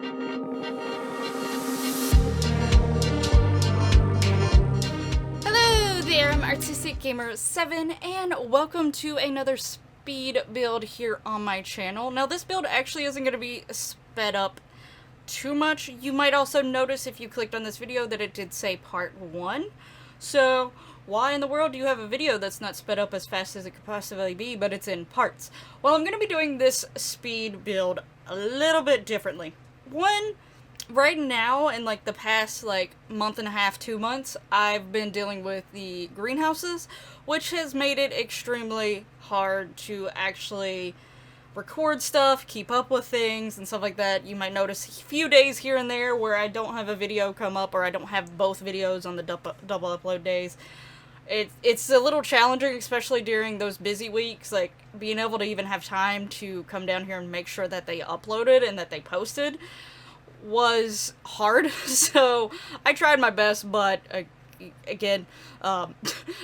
Hello there, I'm Artistic Gamer 7 and welcome to another speed build here on my channel. Now this build actually isn't going to be sped up too much. You might also notice if you clicked on this video that it did say part 1. So why in the world do you have a video that's not sped up as fast as it could possibly be, but it's in parts? Well, I'm going to be doing this speed build a little bit differently. One, right now, in like the past month and a half, 2 months, I've been dealing with the greenhouses, which has made it extremely hard to actually record stuff, keep up with things, and stuff like that. You might notice a few days here and there where I don't have a video come up, or I don't have both videos on the double upload days. It's a little challenging, especially during those busy weeks, like being able to even have time to come down here and make sure that they uploaded and that they posted was hard. So I tried my best, but again,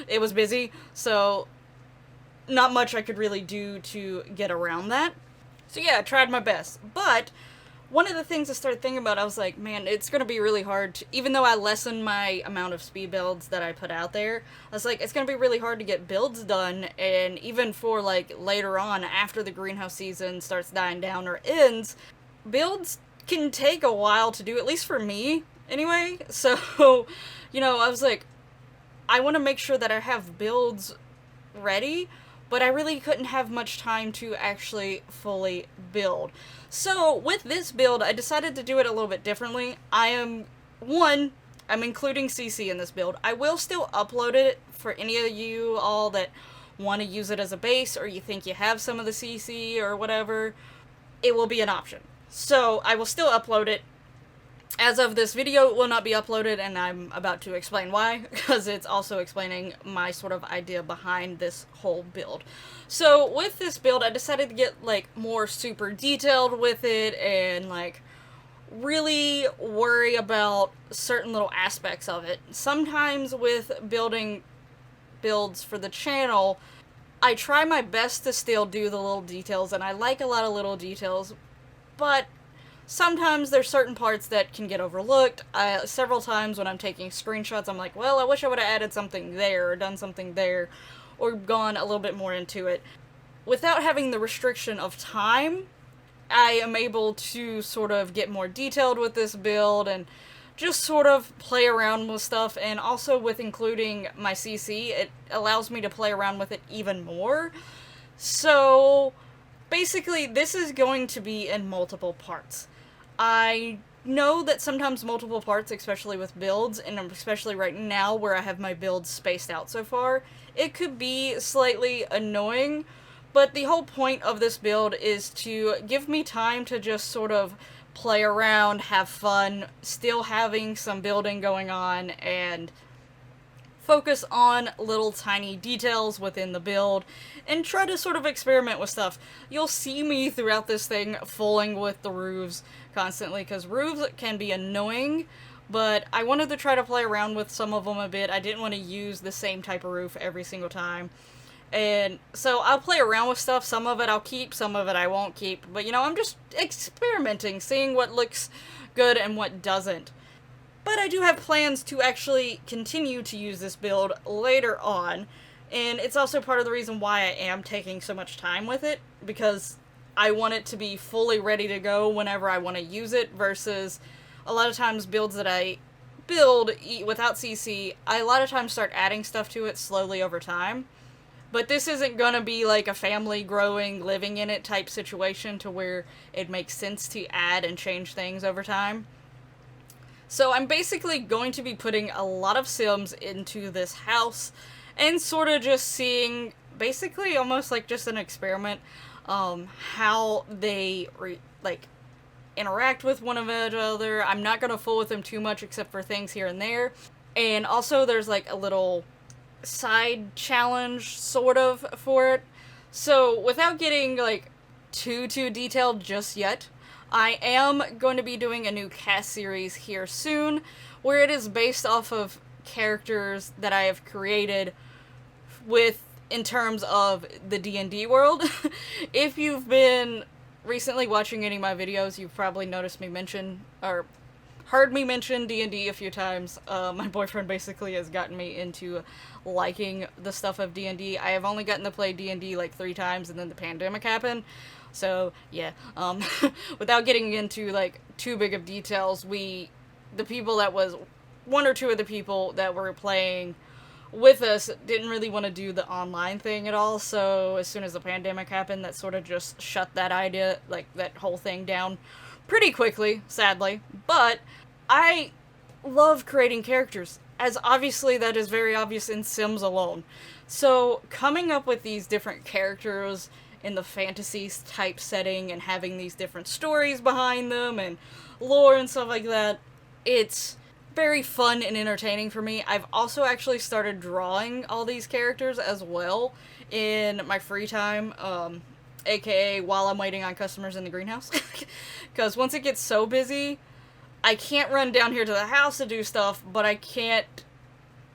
it was busy, so not much I could really do to get around that. So yeah, I tried my best, but one of the things I started thinking about, I was like, man, it's going to be really hard to, even though I lessened my amount of speed builds that I put out there, I was like, it's going to be really hard to get builds done, and even for like later on, after the greenhouse season starts dying down or ends, builds can take a while to do, at least for me, anyway. So, you know, I was like, I want to make sure that I have builds ready, but I really couldn't have much time to actually fully build. So, with this build, I decided to do it a little bit differently. I'm including CC in this build. I will still upload it for any of you all that want to use it as a base, or you think you have some of the CC or whatever. It will be an option. So, I will still upload it. As of this video, it will not be uploaded, and I'm about to explain why, because it's also explaining my sort of idea behind this whole build. So, with this build, I decided to get, like, more super detailed with it, and, like, really worry about certain little aspects of it. Sometimes with building builds for the channel, I try my best to still do the little details, and I like a lot of little details, but sometimes there's certain parts that can get overlooked. Several times when I'm taking screenshots, I'm like, well, I wish I would have added something there, or done something there, or gone a little bit more into it. Without having the restriction of time, I am able to sort of get more detailed with this build, and just sort of play around with stuff, and also with including my CC, it allows me to play around with it even more. So basically, this is going to be in multiple parts. I know that sometimes multiple parts, especially with builds, and especially right now where I have my builds spaced out so far, it could be slightly annoying, but the whole point of this build is to give me time to just sort of play around, have fun, still having some building going on, and focus on little tiny details within the build, and try to sort of experiment with stuff. You'll see me throughout this thing fooling with the roofs constantly, because roofs can be annoying, but I wanted to try to play around with some of them a bit. I didn't want to use the same type of roof every single time. And so I'll play around with stuff. Some of it I'll keep, some of it I won't keep. But, you know, I'm just experimenting, seeing what looks good and what doesn't. But I do have plans to actually continue to use this build later on, and it's also part of the reason why I am taking so much time with it, because I want it to be fully ready to go whenever I want to use it, versus a lot of times builds that I build without CC, I a lot of times start adding stuff to it slowly over time. But this isn't going to be like a family growing, living in it type situation to where it makes sense to add and change things over time. So I'm basically going to be putting a lot of Sims into this house, and sort of just seeing, basically almost like just an experiment, how they interact with one another. I'm not going to fool with them too much except for things here and there. And also there's like a little side challenge sort of for it. So without getting like too detailed just yet, I am going to be doing a new cast series here soon, where it is based off of characters that I have created in terms of the DnD world. If you've been recently watching any of my videos, you've probably noticed me mention, or heard me mention D&D a few times. My boyfriend basically has gotten me into liking the stuff of D&D. I have only gotten to play D&D like 3 times, and then the pandemic happened. So, yeah, without getting into, like, too big of details, one or two of the people that were playing with us didn't really want to do the online thing at all, so as soon as the pandemic happened, that sort of just shut that idea, like, that whole thing down pretty quickly, sadly. But I love creating characters, as obviously that is very obvious in Sims alone. So, coming up with these different characters in the fantasy type setting and having these different stories behind them and lore and stuff like that, it's very fun and entertaining for me. I've also actually started drawing all these characters as well in my free time, aka while I'm waiting on customers in the greenhouse. Because once it gets so busy, I can't run down here to the house to do stuff, but I can't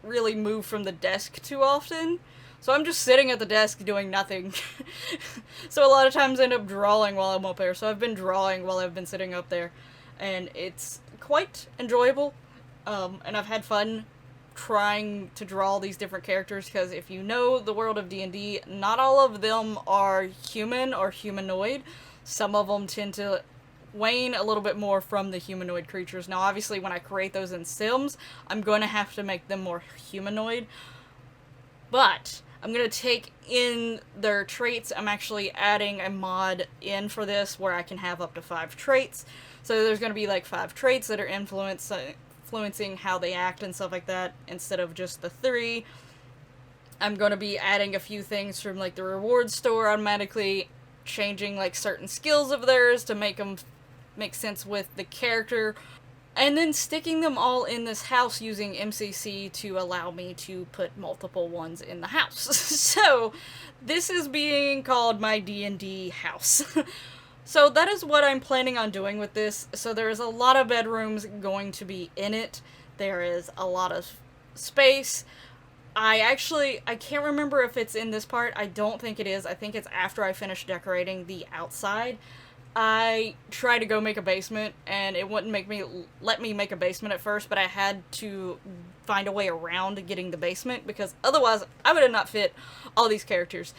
really move from the desk too often. So I'm just sitting at the desk doing nothing. So a lot of times I end up drawing while I'm up there. So I've been drawing while I've been sitting up there. And it's quite enjoyable. And I've had fun trying to draw these different characters, because if you know the world of D&D, not all of them are human or humanoid. Some of them tend to wane a little bit more from the humanoid creatures. Now, obviously, when I create those in Sims, I'm going to have to make them more humanoid. But I'm going to take in their traits. I'm actually adding a mod in for this where I can have up to 5 traits. So there's going to be like 5 traits that are influencing how they act and stuff like that, instead of just the 3. I'm going to be adding a few things from like the reward store, automatically changing like certain skills of theirs to make them make sense with the character, and then sticking them all in this house using MCC to allow me to put multiple ones in the house. So this is being called my D&D house. So that is what I'm planning on doing with this. So there's a lot of bedrooms going to be in it. There is a lot of space. I can't remember if it's in this part. I don't think it is. I think it's after I finish decorating the outside. I tried to go make a basement, and it wouldn't let me make a basement at first, but I had to find a way around getting the basement, because otherwise I would have not fit all these characters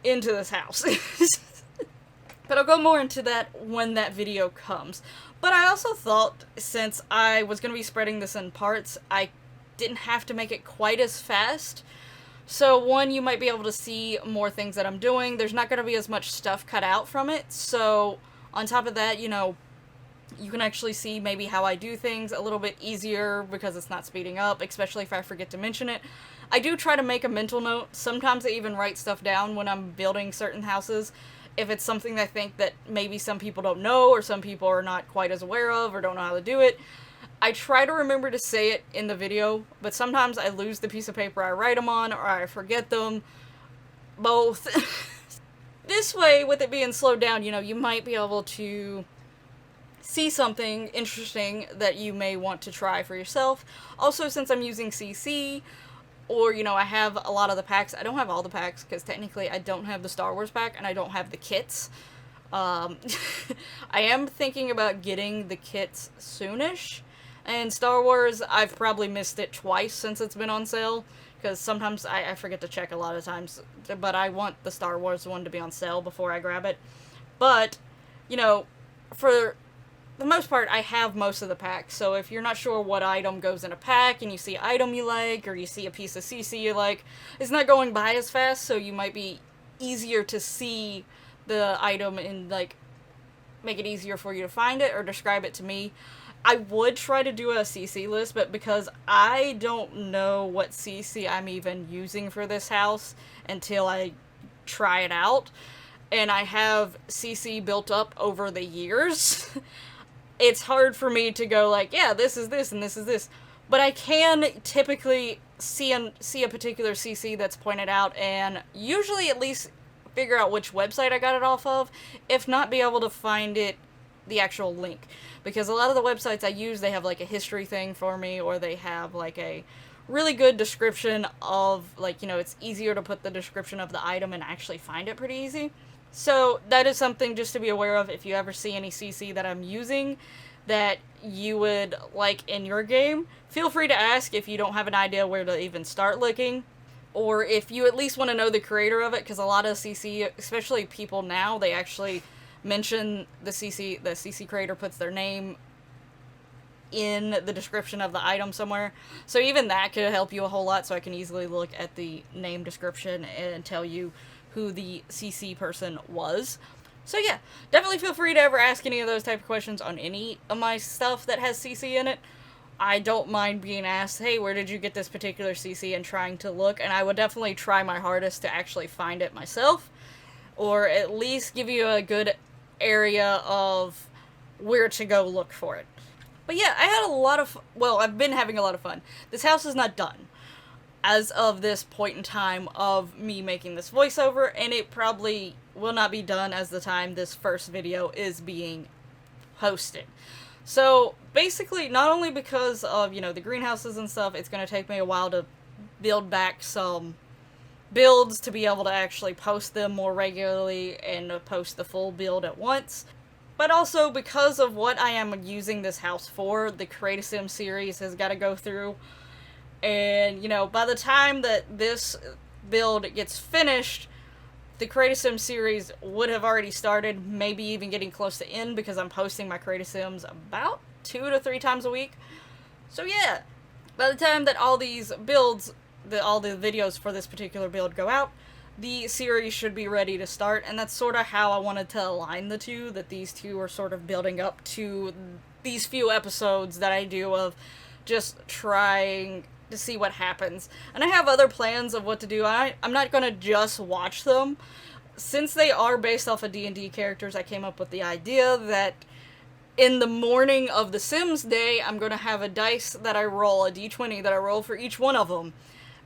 into this house. But I'll go more into that when that video comes. But I also thought, since I was going to be spreading this in parts, I didn't have to make it quite as fast. So, one, you might be able to see more things that I'm doing. There's not going to be as much stuff cut out from it. So, on top of that, you know, you can actually see maybe how I do things a little bit easier because it's not speeding up, especially if I forget to mention it. I do try to make a mental note. Sometimes I even write stuff down when I'm building certain houses, if it's something that I think that maybe some people don't know, or some people are not quite as aware of, or don't know how to do it. I try to remember to say it in the video, but sometimes I lose the piece of paper I write them on, or I forget them. Both. This way, with it being slowed down, you know, you might be able to see something interesting that you may want to try for yourself. Also, since I'm using CC, or, you know, I have a lot of the packs. I don't have all the packs, because technically I don't have the Star Wars pack, and I don't have the kits. I am thinking about getting the kits soonish. And Star Wars, I've probably missed it twice since it's been on sale, because sometimes I forget to check a lot of times. But I want the Star Wars one to be on sale before I grab it. But, you know, for the most part, I have most of the packs, so if you're not sure what item goes in a pack, and you see an item you like, or you see a piece of CC you like, it's not going by as fast, so you might be easier to see the item and, like, make it easier for you to find it, or describe it to me. I would try to do a CC list, but because I don't know what CC I'm even using for this house until I try it out, and I have CC built up over the years, it's hard for me to go like, yeah, this is this and this is this. But I can typically see a particular CC that's pointed out, and usually at least figure out which website I got it off of, if not be able to find it, the actual link. Because a lot of the websites I use, they have like a history thing for me, or they have like a really good description of, like, you know, it's easier to put the description of the item and actually find it pretty easy. So that is something just to be aware of if you ever see any CC that I'm using that you would like in your game. Feel free to ask if you don't have an idea where to even start looking, or if you at least want to know the creator of it, because a lot of CC, especially people now, they actually mention the CC creator puts their name in the description of the item somewhere. So even that could help you a whole lot, so I can easily look at the name description and tell you who the CC person was. So yeah, definitely feel free to ever ask any of those type of questions on any of my stuff that has CC in it. I don't mind being asked, hey, where did you get this particular CC, and trying to look, and I would definitely try my hardest to actually find it myself, or at least give you a good area of where to go look for it. But yeah, I had a lot of, well, I've been having a lot of fun. This house is not done as of this point in time of me making this voiceover, and it probably will not be done as the time this first video is being posted. So basically, not only because of, you know, the greenhouses and stuff, it's going to take me a while to build back some builds to be able to actually post them more regularly and post the full build at once. But also because of what I am using this house for, the Create a Sim series has got to go through. And, you know, by the time that this build gets finished, the Create a Sim series would have already started, maybe even getting close to end, because I'm posting my Create a Sims about 2 to 3 times a week. So yeah, by the time that all these builds, all the videos for this particular build go out, the series should be ready to start, and that's sort of how I wanted to align the two, that these two are sort of building up to these few episodes that I do of just trying to see what happens. And I have other plans of what to do. I'm not going to just watch them. Since they are based off of D&D characters, I came up with the idea that in the morning of the Sims day, I'm going to have a dice that I roll, a d20 that I roll for each one of them.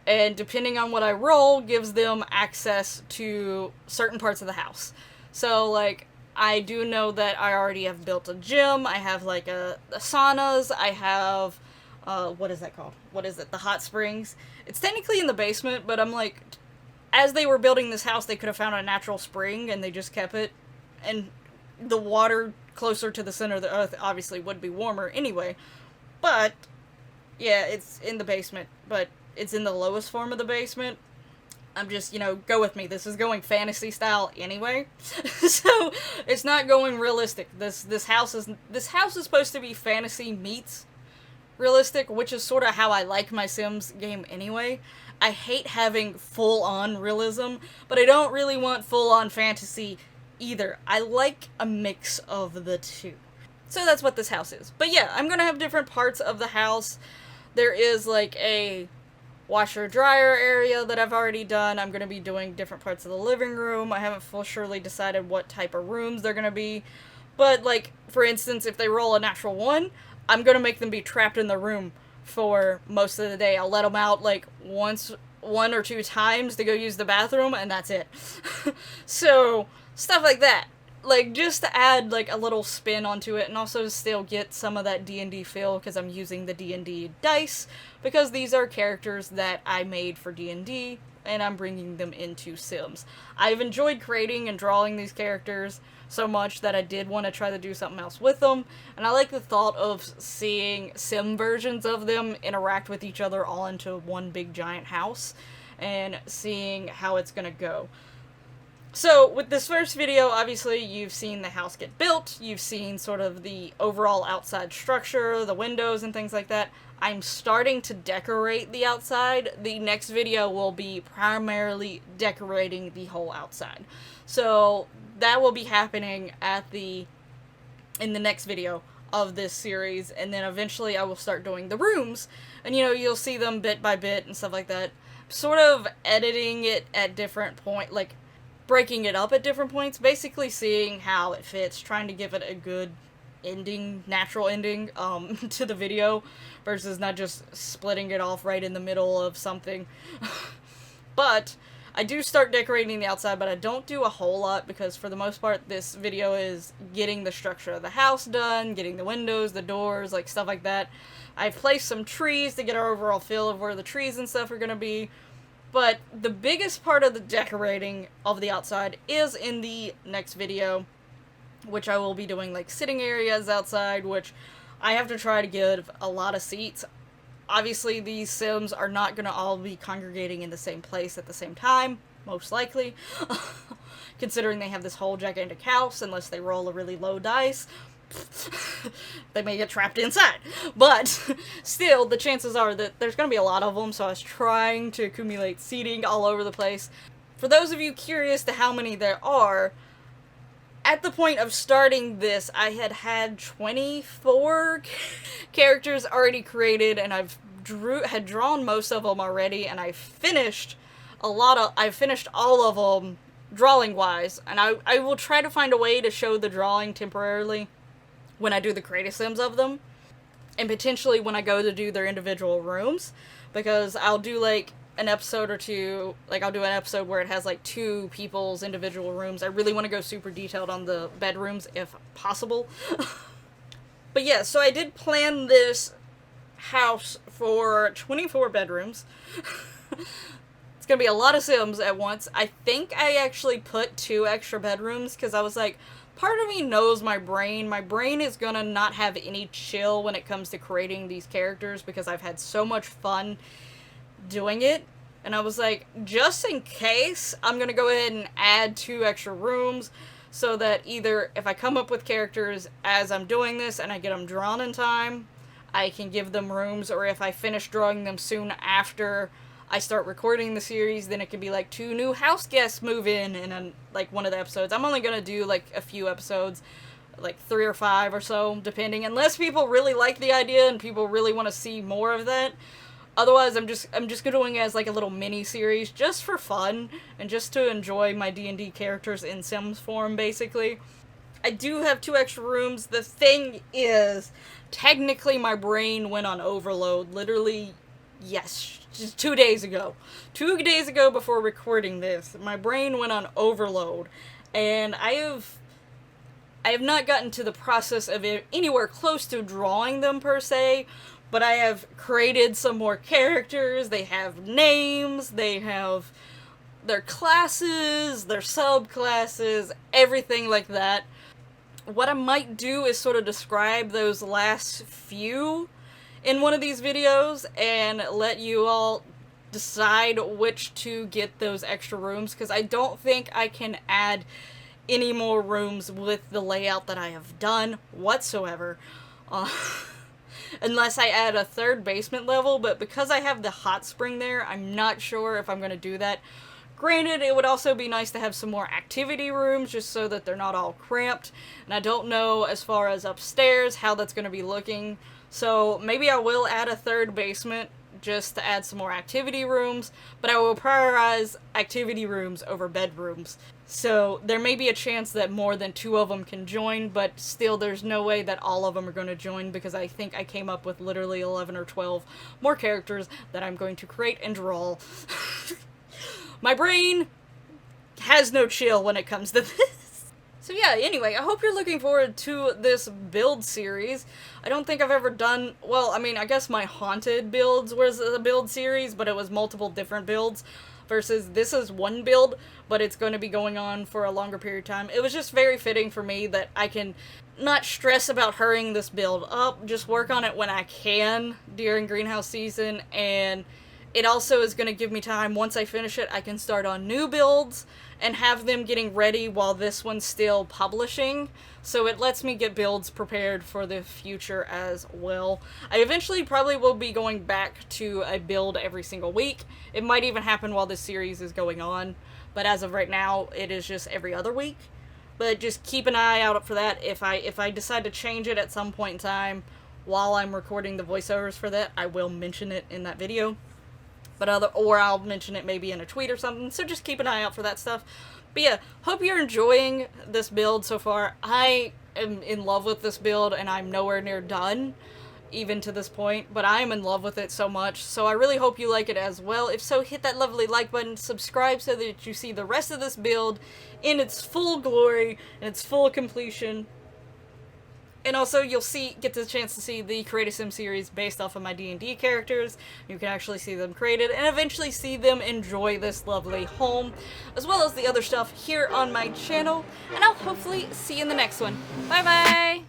And depending on what I roll, gives them access to certain parts of the house. So, like, I do know that I already have built a gym, I have, like, a saunas, I have, what is that called? What is it? The hot springs. It's technically in the basement, but I'm like, as they were building this house, they could have found a natural spring, and they just kept it. And the water closer to the center of the earth obviously would be warmer anyway. But, yeah, it's in the basement, but it's in the lowest form of the basement. I'm just, you know, go with me. This is going fantasy style anyway. So, it's not going realistic. This house is supposed to be fantasy meets realistic, which is sort of how I like my Sims game anyway. I hate having full-on realism, but I don't really want full-on fantasy either. I like a mix of the two. So that's what this house is. But yeah, I'm gonna have different parts of the house. There is like a washer dryer area that I've already done. I'm going to be doing different parts of the living room. I haven't for surely decided what type of rooms they're going to be. But, like, for instance, if they roll a natural 1, I'm going to make them be trapped in the room for most of the day. I'll let them out, like, one or two times to go use the bathroom, and that's it. So, stuff like that. Like, just to add, like, a little spin onto it, and also still get some of that D&D feel, because I'm using the D&D dice, because these are characters that I made for D&D, and I'm bringing them into Sims. I've enjoyed creating and drawing these characters so much that I did want to try to do something else with them, and I like the thought of seeing Sim versions of them interact with each other all into one big giant house, and seeing how it's gonna go. So, with this first video, obviously, you've seen the house get built, you've seen sort of the overall outside structure, the windows and things like that. I'm starting to decorate the outside. The next video will be primarily decorating the whole outside. So, that will be happening in the next video of this series, and then eventually I will start doing the rooms, and you know, you'll see them bit by bit and stuff like that. Sort of editing it at different points, like, breaking it up at different points, basically seeing how it fits, trying to give it a good ending, natural ending, to the video, versus not just splitting it off right in the middle of something. But I do start decorating the outside, but I don't do a whole lot, because for the most part, this video is getting the structure of the house done, getting the windows, the doors, like, stuff like that. I've placed some trees to get our overall feel of where the trees and stuff are gonna be. But the biggest part of the decorating of the outside is in the next video, which I will be doing, like, sitting areas outside, which I have to try to give a lot of seats. Obviously, these Sims are not going to all be congregating in the same place at the same time, most likely, considering they have this whole gigantic house, unless they roll a really low dice. They may get trapped inside. But still, the chances are that there's going to be a lot of them, so I was trying to accumulate seating all over the place. For those of you curious to how many there are, at the point of starting this, I had 24 characters already created, and had drawn most of them already, and I finished all of them drawing-wise, and I will try to find a way to show the drawing temporarily when I do the creative sims of them, and potentially when I go to do their individual rooms, because I'll do, like, an episode or two, like, I'll do an episode where it has, like, 2 people's individual rooms. I really want to go super detailed on the bedrooms, if possible. But yeah, so I did plan this house for 24 bedrooms. It's gonna be a lot of Sims at once. I think I actually put 2 extra bedrooms, because I was like, part of me knows my brain. My brain is gonna not have any chill when it comes to creating these characters, because I've had so much fun doing it, and I was like, just in case, I'm gonna go ahead and add 2 extra rooms, so that either if I come up with characters as I'm doing this and I get them drawn in time, I can give them rooms, or if I finish drawing them soon after I start recording the series, then it could be like 2 new house guests move in like one of the episodes. I'm only gonna do like a few episodes, like 3 or 5 or so, depending, unless people really like the idea and people really want to see more of that. Otherwise, I'm just doing it as like a little mini series, just for fun and just to enjoy my D&D characters in Sims form, basically. I do have 2 extra rooms. The thing is, technically my brain went on overload. Literally, yes, just 2 days ago. 2 days ago before recording this, my brain went on overload, and I have not gotten to the process of it anywhere close to drawing them per se. But I have created some more characters. They have names, they have their classes, their subclasses, everything like that. What I might do is sort of describe those last few in one of these videos and let you all decide which to get those extra rooms, because I don't think I can add any more rooms with the layout that I have done whatsoever. Unless I add a 3rd basement level, but because I have the hot spring there, I'm not sure if I'm going to do that. Granted, it would also be nice to have some more activity rooms, just so that they're not all cramped, and I don't know as far as upstairs how that's going to be looking, so maybe I will add a 3rd basement just to add some more activity rooms, but I will prioritize activity rooms over bedrooms. So there may be a chance that more than 2 of them can join, but still there's no way that all of them are going to join, because I think I came up with literally 11 or 12 more characters that I'm going to create and draw. My brain has no chill when it comes to this. So yeah, anyway, I hope you're looking forward to this build series. I don't think I've ever done, well, I mean, I guess my haunted builds was a build series, but it was multiple different builds, versus this is one build, but it's going to be going on for a longer period of time. It was just very fitting for me that I can not stress about hurrying this build up, just work on it when I can during greenhouse season, and it also is going to give me time, once I finish it, I can start on new builds and have them getting ready while this one's still publishing. So it lets me get builds prepared for the future as well. I eventually probably will be going back to a build every single week. It might even happen while this series is going on, but as of right now, it is just every other week. But just keep an eye out for that. If I decide to change it at some point in time while I'm recording the voiceovers for that, I will mention it in that video. Or I'll mention it maybe in a tweet or something, so just keep an eye out for that stuff. But yeah, hope you're enjoying this build so far. I am in love with this build, and I'm nowhere near done, even to this point, but I am in love with it so much, so I really hope you like it as well. If so, hit that lovely like button, subscribe so that you see the rest of this build in its full glory, and its full completion. And also you'll get the chance to see the Create a Sim series based off of my D&D characters. You can actually see them created and eventually see them enjoy this lovely home, as well as the other stuff here on my channel. And I'll hopefully see you in the next one. Bye bye!